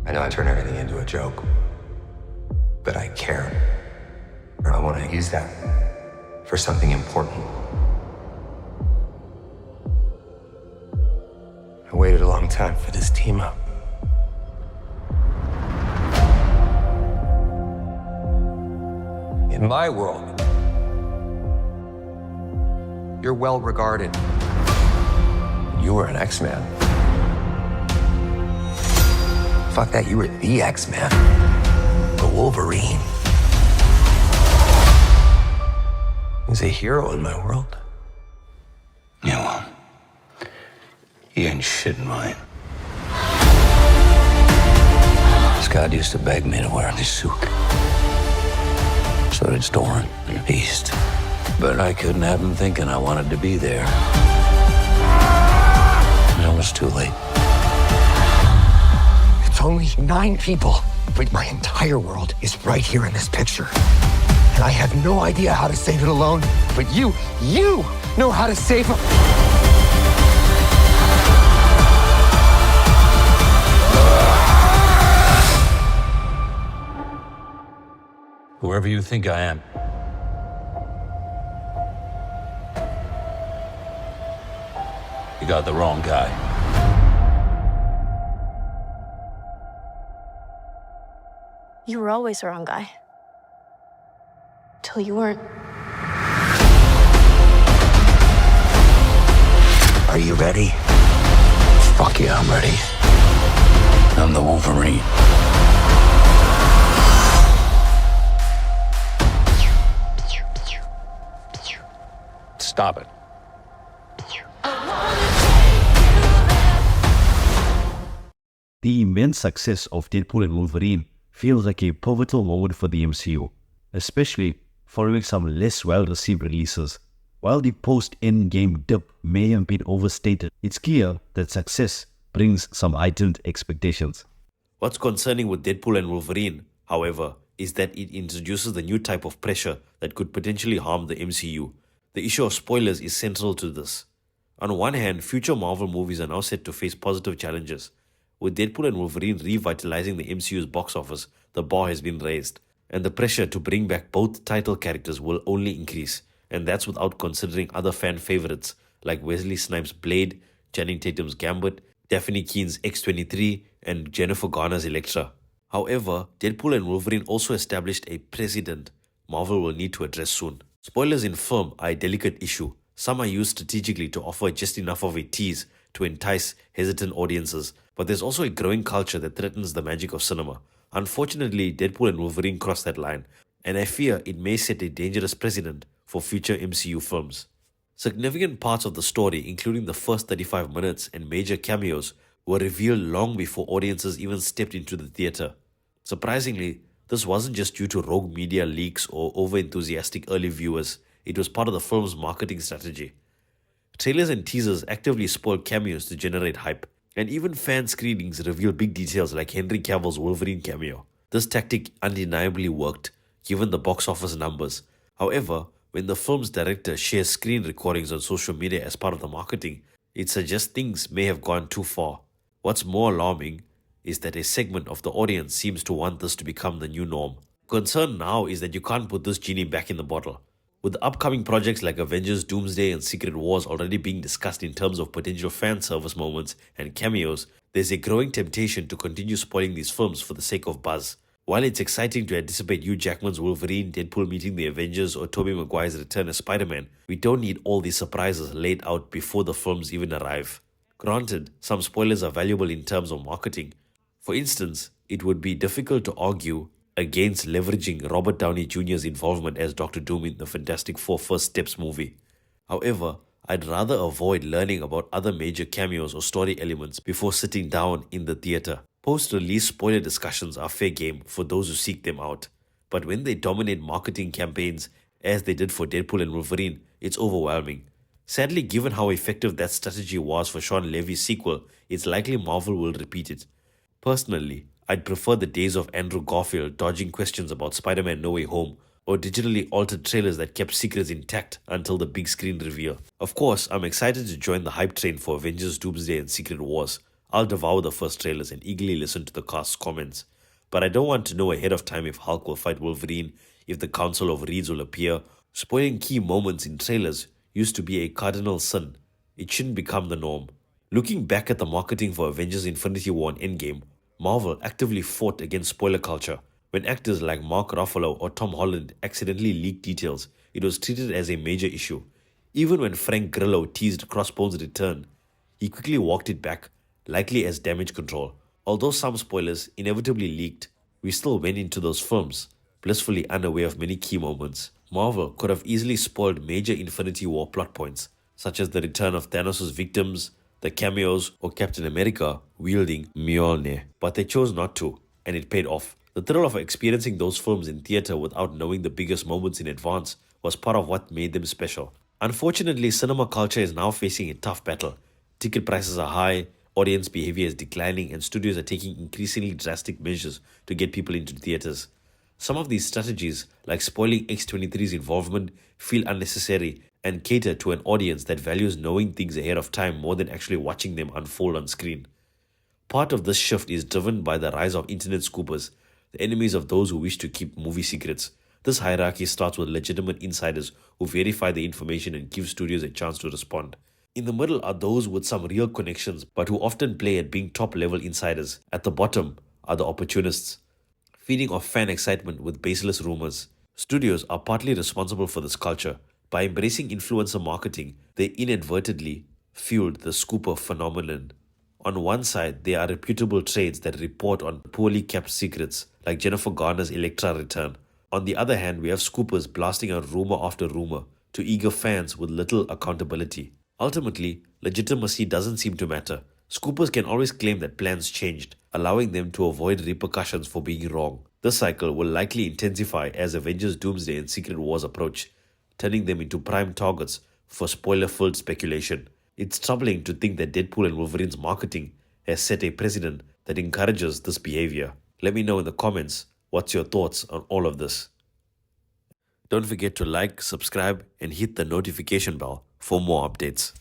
I know I turn everything into a joke, but I care. Or I want to use that for something important. I waited a long time for this team up. In my world, you're well regarded. You were an X-Man. Fuck that, you were the X-Man. The Wolverine. He's a hero in my world. Yeah, well, he ain't shit in mine. Scott used to beg me to wear this suit. So did Storm and Beast. But I couldn't have him thinking I wanted to be there. And it was too late. It's only 9 people, but my entire world is right here in this picture. And I have no idea how to save it alone, but you know how to save them. Whoever you think I am, you got the wrong guy. You were always the wrong guy. Till you weren't. Are you ready? Fuck yeah, I'm ready. I'm the Wolverine. Stop it. The immense success of Deadpool and Wolverine feels like a pivotal moment for the MCU, especially following some less well-received releases. While the post-Endgame dip may have been overstated, it's clear that success brings some heightened expectations. What's concerning with Deadpool and Wolverine, however, is that it introduces the new type of pressure that could potentially harm the MCU. The issue of spoilers is central to this. On one hand, future Marvel movies are now set to face positive challenges. With Deadpool and Wolverine revitalizing the MCU's box office, the bar has been raised, and the pressure to bring back both title characters will only increase, and that's without considering other fan favorites like Wesley Snipes' Blade, Channing Tatum's Gambit, Daphne Keene's X-23, and Jennifer Garner's Elektra. However, Deadpool and Wolverine also established a precedent Marvel will need to address soon. Spoilers in film are a delicate issue. Some are used strategically to offer just enough of a tease to entice hesitant audiences, but there's also a growing culture that threatens the magic of cinema. Unfortunately, Deadpool and Wolverine cross that line, and I fear it may set a dangerous precedent for future MCU films. Significant parts of the story, including the first 35 minutes and major cameos, were revealed long before audiences even stepped into the theater. Surprisingly, this wasn't just due to rogue media leaks or over-enthusiastic early viewers. It was part of the film's marketing strategy. Trailers and teasers actively spoiled cameos to generate hype, and even fan screenings revealed big details like Henry Cavill's Wolverine cameo. This tactic undeniably worked, given the box office numbers. However, when the film's director shares screen recordings on social media as part of the marketing, it suggests things may have gone too far. What's more alarming is that a segment of the audience seems to want this to become the new norm. Concern now is that you can't put this genie back in the bottle. With upcoming projects like Avengers, Doomsday and Secret Wars already being discussed in terms of potential fan service moments and cameos, there's a growing temptation to continue spoiling these films for the sake of buzz. While it's exciting to anticipate Hugh Jackman's Wolverine, Deadpool meeting the Avengers, or Tobey Maguire's return as Spider-Man, we don't need all these surprises laid out before the films even arrive. Granted, some spoilers are valuable in terms of marketing. For instance, it would be difficult to argue against leveraging Robert Downey Jr.'s involvement as Dr. Doom in the Fantastic Four First Steps movie. However, I'd rather avoid learning about other major cameos or story elements before sitting down in the theater. Post-release spoiler discussions are fair game for those who seek them out. But when they dominate marketing campaigns, as they did for Deadpool and Wolverine, it's overwhelming. Sadly, given how effective that strategy was for Sean Levy's sequel, it's likely Marvel will repeat it. Personally, I'd prefer the days of Andrew Garfield dodging questions about Spider-Man No Way Home, or digitally altered trailers that kept secrets intact until the big screen reveal. Of course, I'm excited to join the hype train for Avengers, Doomsday and Secret Wars. I'll devour the first trailers and eagerly listen to the cast's comments. But I don't want to know ahead of time if Hulk will fight Wolverine, if the Council of Reeds will appear. Spoiling key moments in trailers used to be a cardinal sin. It shouldn't become the norm. Looking back at the marketing for Avengers Infinity War and Endgame, Marvel actively fought against spoiler culture. When actors like Mark Ruffalo or Tom Holland accidentally leaked details, it was treated as a major issue. Even when Frank Grillo teased Crossbone's return, he quickly walked it back, likely as damage control. Although some spoilers inevitably leaked, we still went into those films, blissfully unaware of many key moments. Marvel could have easily spoiled major Infinity War plot points, such as the return of Thanos' victims, the cameos, or Captain America wielding Mjolnir. But they chose not to, and it paid off. The thrill of experiencing those films in theater without knowing the biggest moments in advance was part of what made them special. Unfortunately, cinema culture is now facing a tough battle. Ticket prices are high, audience behavior is declining, and studios are taking increasingly drastic measures to get people into theaters. Some of these strategies, like spoiling X-23's involvement, feel unnecessary and cater to an audience that values knowing things ahead of time more than actually watching them unfold on screen. Part of this shift is driven by the rise of internet scoopers, the enemies of those who wish to keep movie secrets. This hierarchy starts with legitimate insiders who verify the information and give studios a chance to respond. In the middle are those with some real connections but who often play at being top-level insiders. At the bottom are the opportunists, feeding off fan excitement with baseless rumors. Studios are partly responsible for this culture. By embracing influencer marketing, they inadvertently fueled the scooper phenomenon. On one side, there are reputable trades that report on poorly kept secrets, like Jennifer Garner's Elektra return. On the other hand, we have scoopers blasting out rumor after rumor to eager fans with little accountability. Ultimately, legitimacy doesn't seem to matter. Scoopers can always claim that plans changed, allowing them to avoid repercussions for being wrong. This cycle will likely intensify as Avengers Doomsday and Secret Wars approach, turning them into prime targets for spoiler-filled speculation. It's troubling to think that Deadpool and Wolverine's marketing has set a precedent that encourages this behavior. Let me know in the comments what's your thoughts on all of this. Don't forget to like, subscribe, and hit the notification bell for more updates.